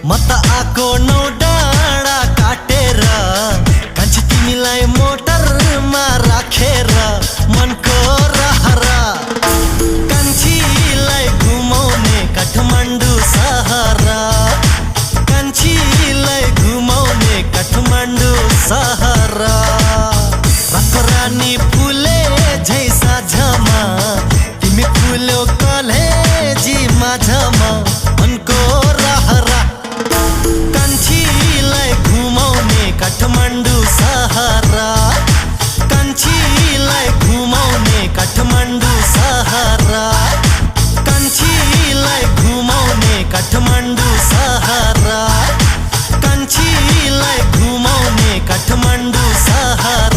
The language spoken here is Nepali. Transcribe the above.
म त आको नौ डाँडा काटेर कान्छी तिमीलाई मोटरमा राखेर मनको रहरा कान्छीलाई घुमाउने काठमाडौँ सहर कान्छीलाई घुमाउने काठमाडौँ सहर रातो रानी फुले झै साँझमा तिमी फुल्यो कलेजी माझमा मनको रहरा कान्छीलाई घुमाउने काठमाडौँ सहर कान्छीलाई घुमाउने काठमाडौँ सहर कान्छीलाई घुमाउने काठमाडौँ सहर कान्छीलाई घुमाउने काठमाडौँ सहर